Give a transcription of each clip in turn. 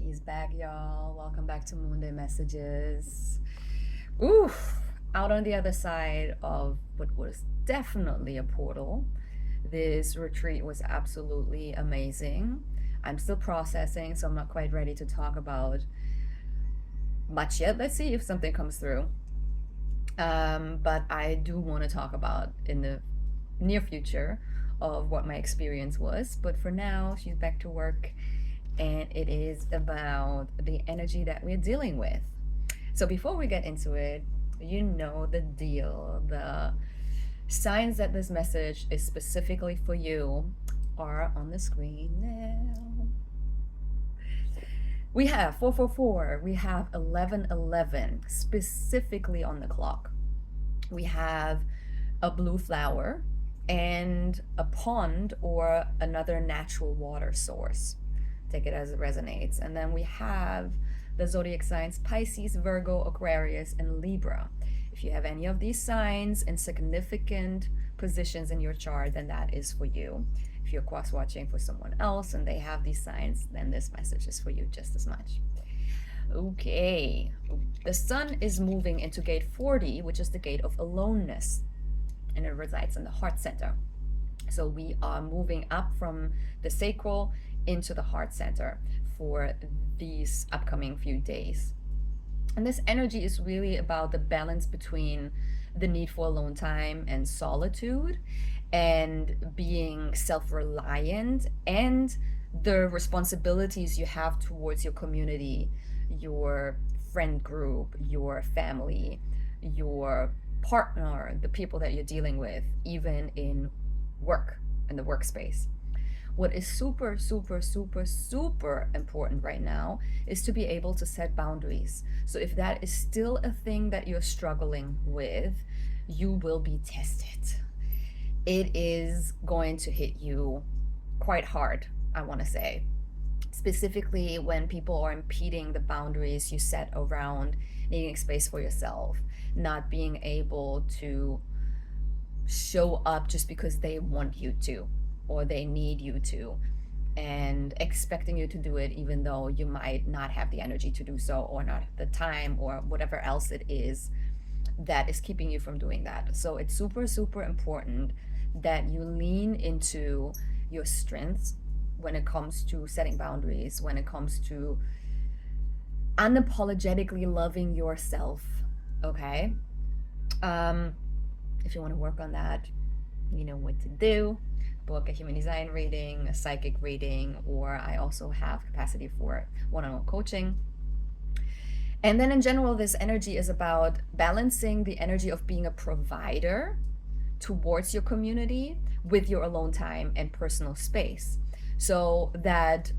She's back, y'all. Welcome back to Moonday Messages. Oof! Out on the other side of what was definitely a portal, this retreat was absolutely amazing. I'm still processing, so I'm not quite ready to talk about much yet. Let's see if something comes through. But I do want to talk about in the near future of what my experience was. But for now, she's back to work, and it is about the energy that we're dealing with. So before we get into it, you know the deal. The signs that this message is specifically for you are on the screen now. We have 444, we have 1111 specifically on the clock. We have a blue flower and a pond or another natural water source. Take it as it resonates. And then we have the zodiac signs Pisces, Virgo, Aquarius, and Libra. If you have any of these signs in significant positions in your chart, then that is for you. If you're cross watching for someone else and they have these signs, then this message is for you just as much. Okay, the sun is moving into gate 40, which is the gate of aloneness, and it resides in the heart center. So we are moving up from the sacral into the heart center for these upcoming few days. And this energy is really about the balance between the need for alone time and solitude, and being self-reliant, and the responsibilities you have towards your community, your friend group, your family, your partner, the people that you're dealing with, even in work, in the workspace. What is super, super, super, super important right now is to be able to set boundaries. So if that is still a thing that you're struggling with, you will be tested. It is going to hit you quite hard, I want to say. Specifically when people are impeding the boundaries you set around needing space for yourself, not being able to show up just because they want you to or they need you to, and expecting you to do it even though you might not have the energy to do so, or not the time, or whatever else it is that is keeping you from doing that. So it's super, super important that you lean into your strengths when it comes to setting boundaries, when it comes to unapologetically loving yourself. Okay? If you want to work on that, you know what to do. Book a human design reading, a psychic reading, or I also have capacity for one-on-one coaching. And then in general, this energy is about balancing the energy of being a provider towards your community with your alone time and personal space, so that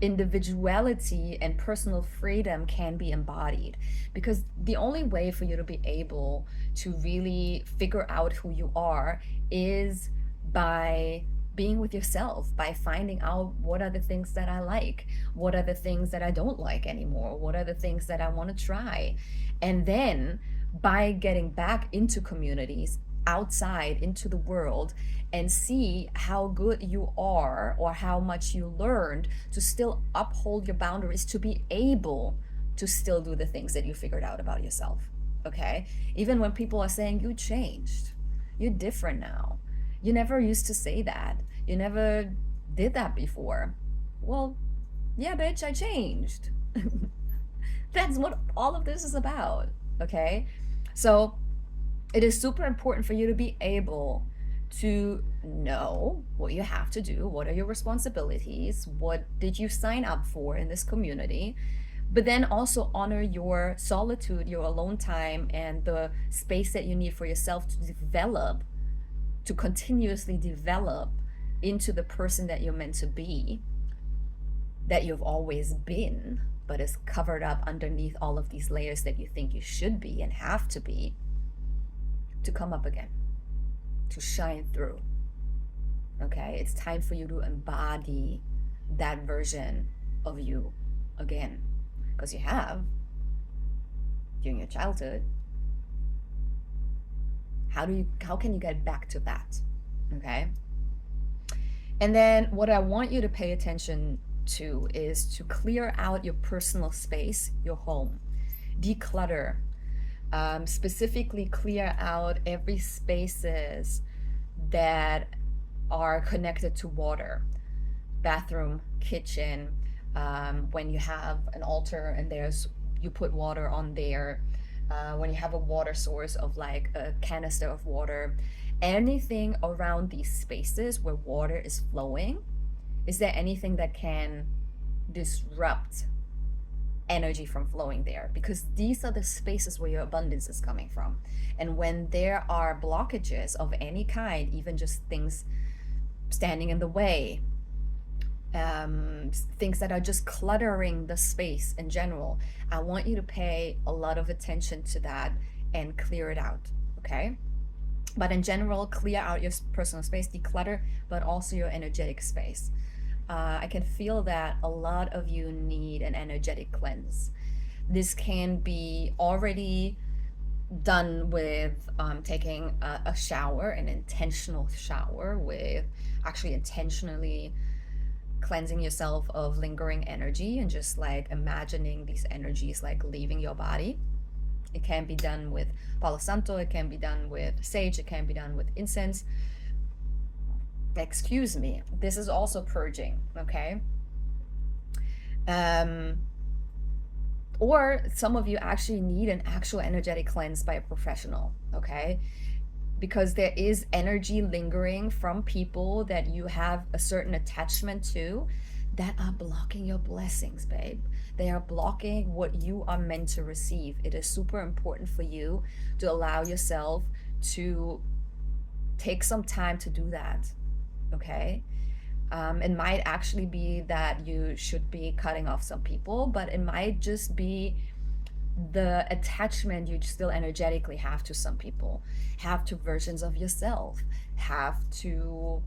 individuality and personal freedom can be embodied. Because the only way for you to be able to really figure out who you are is by being with yourself, by finding out what are the things that I like, what are the things that I don't like anymore, what are the things that I want to try. And then by getting back into communities, outside into the world, and see how good you are or how much you learned to still uphold your boundaries, to be able to still do the things that you figured out about yourself. Okay? Even when people are saying you changed, you're different now. You never used to say that. You never did that before. Well, yeah, bitch, I changed. That's what all of this is about. Okay? So it is super important for you to be able to know what you have to do, what are your responsibilities, what did you sign up for in this community, but then also honor your solitude, your alone time, and the space that you need for yourself to develop, to continuously develop into the person that you're meant to be, that you've always been, but is covered up underneath all of these layers that you think you should be and have to be, to come up again, to shine through. Okay? It's time for you to embody that version of you again. Because you have during your childhood. How can you get back to that? Okay? And then what I want you to pay attention to is to clear out your personal space, your home, declutter, specifically clear out every spaces that are connected to water, bathroom, kitchen, when you have an altar and there's you put water on there, when you have a water source of like a canister of water, anything around these spaces where water is flowing, is there anything that can disrupt energy from flowing there? Because these are the spaces where your abundance is coming from. And when there are blockages of any kind, even just things standing in the way, things that are just cluttering the space in general, I want you to pay a lot of attention to that and clear it out, okay? But in general, clear out your personal space, declutter, but also your energetic space. I can feel that a lot of you need an energetic cleanse. This can be already done with taking a shower, an intentional shower, with actually intentionally cleansing yourself of lingering energy and just like imagining these energies like leaving your body. It can be done with Palo Santo, it can be done with sage, it can be done with incense. Excuse me, this is also purging, okay? Or some of you actually need an actual energetic cleanse by a professional, okay? Because there is energy lingering from people that you have a certain attachment to that are blocking your blessings, babe. They are blocking what you are meant to receive. It is super important for you to allow yourself to take some time to do that, okay? It might actually be that you should be cutting off some people, but it might just be the attachment you still energetically have to some people, have to versions of yourself, have to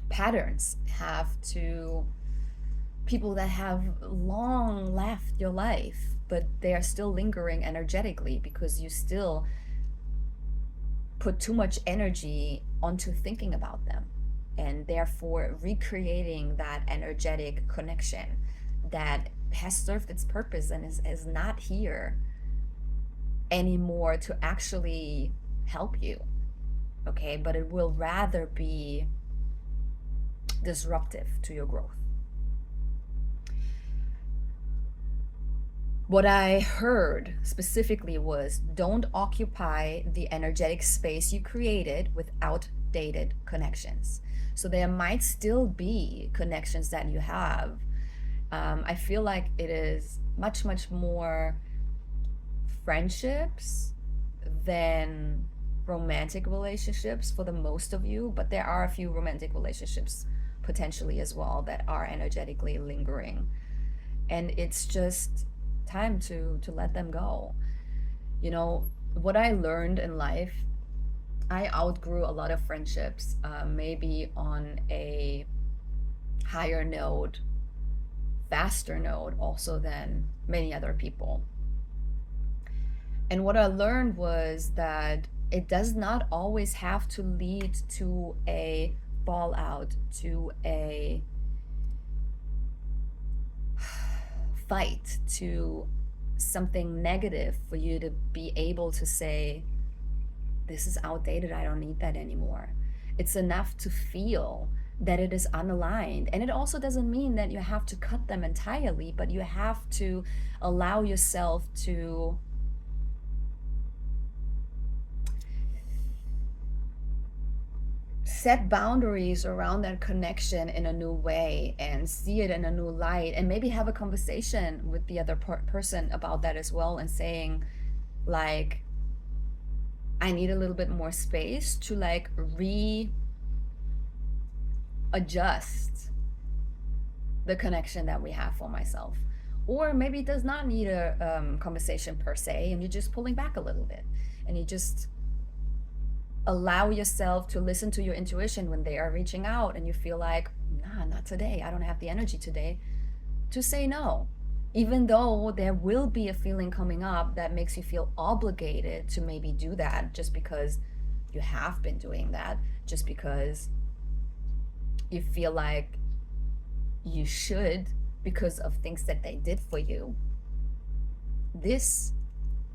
patterns, have to people that have long left your life, but they are still lingering energetically because you still put too much energy onto thinking about them, and therefore recreating that energetic connection that has served its purpose and is not here anymore to actually help you, okay? But it will rather be disruptive to your growth. What I heard specifically was don't occupy the energetic space you created with outdated connections. So there might still be connections that you have. I feel like it is much, much more friendships than romantic relationships for the most of you, but there are a few romantic relationships potentially as well that are energetically lingering. And it's just time to let them go. You know, what I learned in life, I outgrew a lot of friendships, maybe on a higher node, faster node also than many other people. And what I learned was that it does not always have to lead to a fallout, to a fight, to something negative for you to be able to say, this is outdated, I don't need that anymore. It's enough to feel that it is unaligned. And it also doesn't mean that you have to cut them entirely, but you have to allow yourself to set boundaries around that connection in a new way and see it in a new light, and maybe have a conversation with the other person about that as well, and saying like, I need a little bit more space to like readjust the connection that we have for myself. Or maybe it does not need a conversation per se, and you're just pulling back a little bit, and you just allow yourself to listen to your intuition when they are reaching out and you feel like, nah, not today, I don't have the energy today, to say no. Even though there will be a feeling coming up that makes you feel obligated to maybe do that just because you have been doing that, just because you feel like you should because of things that they did for you. This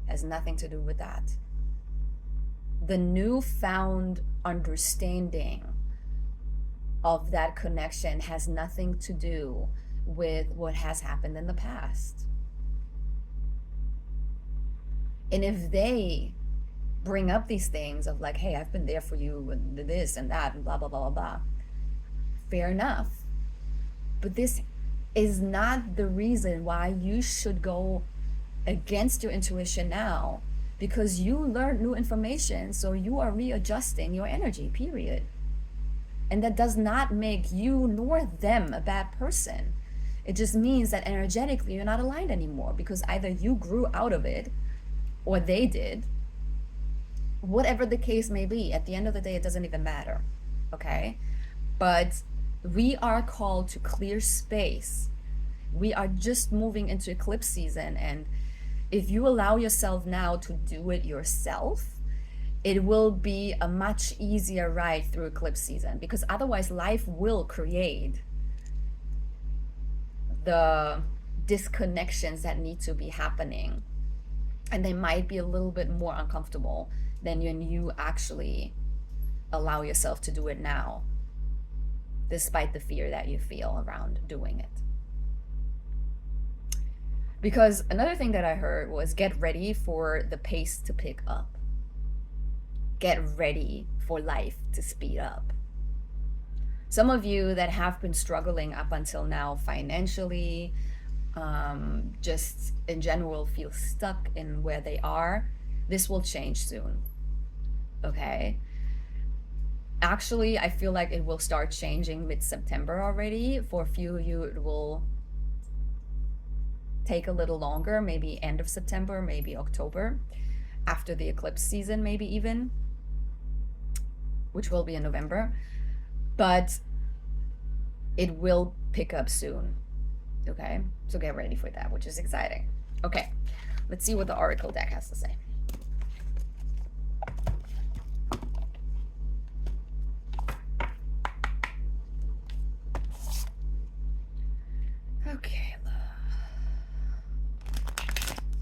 has nothing to do with that. The newfound understanding of that connection has nothing to do with what has happened in the past. And if they bring up these things of like, hey, I've been there for you and this and that and blah, blah, blah, blah, blah, fair enough. But this is not the reason why you should go against your intuition now, because you learned new information, so you are readjusting your energy, period. And that does not make you nor them a bad person. It just means that energetically you're not aligned anymore, because either you grew out of it or they did. Whatever the case may be, at the end of the day, it doesn't even matter, okay? But we are called to clear space. We are just moving into eclipse season, and if you allow yourself now to do it yourself, it will be a much easier ride through eclipse season, because otherwise life will create the disconnections that need to be happening, and they might be a little bit more uncomfortable than when you actually allow yourself to do it now, despite the fear that you feel around doing it. Because another thing that I heard was get ready for the pace to pick up. Get ready for life to speed up. Some of you that have been struggling up until now financially, just in general feel stuck in where they are, this will change soon, okay? Actually, I feel like it will start changing mid-September already. For a few of you, it will take a little longer, maybe end of September, maybe October, after the eclipse season, maybe even, which will be in November. But it will pick up soon, okay? So get ready for that, which is exciting. Okay, let's see what the Oracle deck has to say. Okay, love.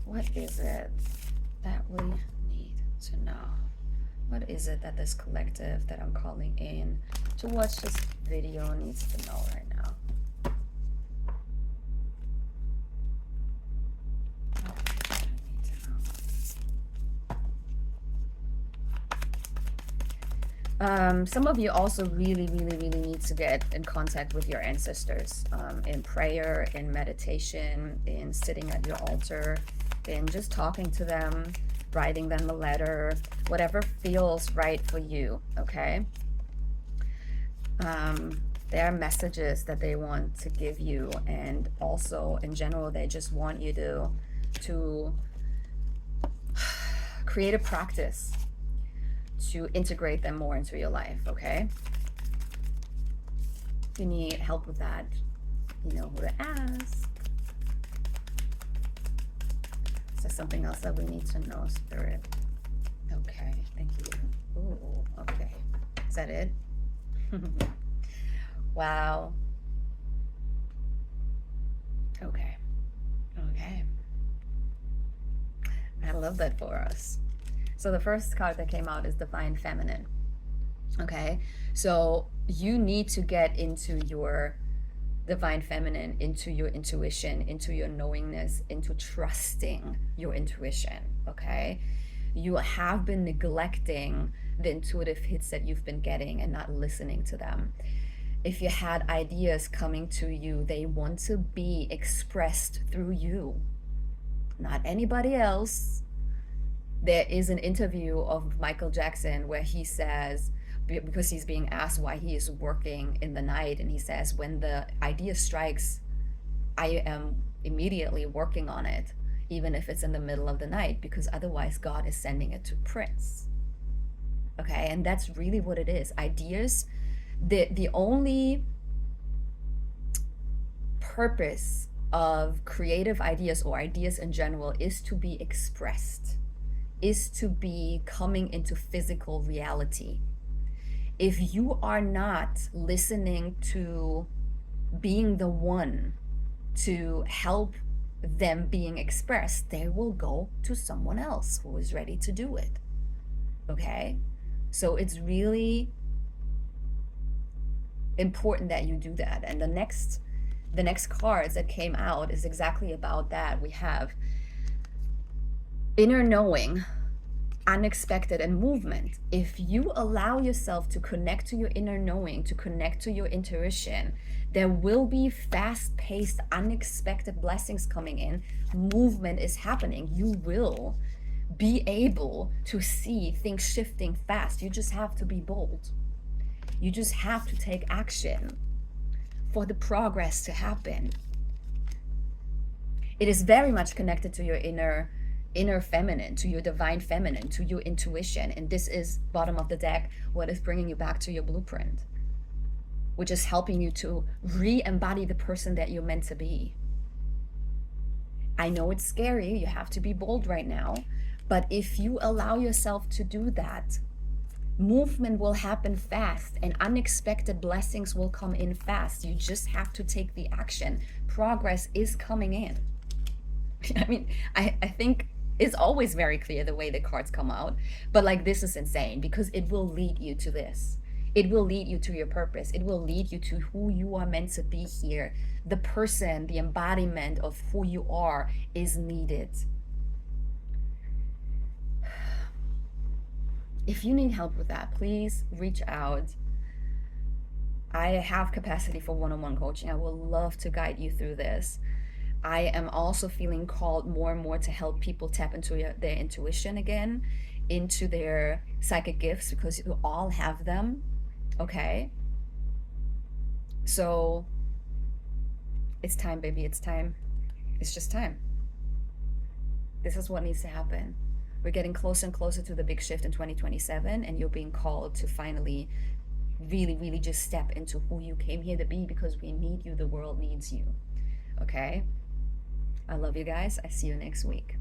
What is it that we need to know? What is it that this collective that I'm calling in to watch this video needs to know right now? Some of you also really need to get in contact with your ancestors, in prayer, in meditation, in sitting at your altar, in just talking to them, writing them a letter, whatever feels right for you, okay? There are messages that they want to give you, and also in general they just want you to create a practice to integrate them more into your life, okay? If you need help with that, you know who to ask. Is there something else that we need to know, Spirit? Okay, thank you. Ooh, okay. Is that it? Wow. Okay. Okay. I love that for us. So the first card that came out is Divine Feminine. Okay, so you need to get into your Divine Feminine, into your intuition, into your knowingness, into trusting your intuition, okay? You have been neglecting the intuitive hits that you've been getting and not listening to them. If you had ideas coming to you, they want to be expressed through you, not anybody else. There is an interview of Michael Jackson where he says, because he's being asked why he is working in the night, and he says, when the idea strikes, I am immediately working on it, even if it's in the middle of the night, because otherwise God is sending it to Prince. Okay, and that's really what it is. Ideas, the only purpose of creative ideas or ideas in general is to be expressed, is to be coming into physical reality. If you are not listening to being the one to help them being expressed, they will go to someone else who is ready to do it. Okay? So it's really important that you do that. And the next cards that came out is exactly about that. We have inner knowing, unexpected, and movement. If you allow yourself to connect to your inner knowing, to connect to your intuition, there will be fast-paced, unexpected blessings coming in. Movement is happening. You will be able to see things shifting fast. You just have to be bold. You just have to take action for the progress to happen. It is very much connected to your inner feminine, to your divine feminine, to your intuition. And this is bottom of the deck, what is bringing you back to your blueprint, which is helping you to re-embody the person that you're meant to be. I know it's scary. You have to be bold right now. But if you allow yourself to do that, movement will happen fast and unexpected blessings will come in fast. You just have to take the action. Progress is coming in. I mean, I think it's always very clear the way the cards come out, but like this is insane because it will lead you to this. It will lead you to your purpose. It will lead you to who you are meant to be here. The person, the embodiment of who you are is needed. If you need help with that, please reach out. I have capacity for one-on-one coaching. I would love to guide you through this. I am also feeling called more and more to help people tap into their intuition again, into their psychic gifts, because you all have them, okay? So it's time, baby, it's time. It's just time. This is what needs to happen. We're getting closer and closer to the big shift in 2027, and you're being called to finally really, really just step into who you came here to be, because we need you. The world needs you. Okay? I love you guys. I see you next week.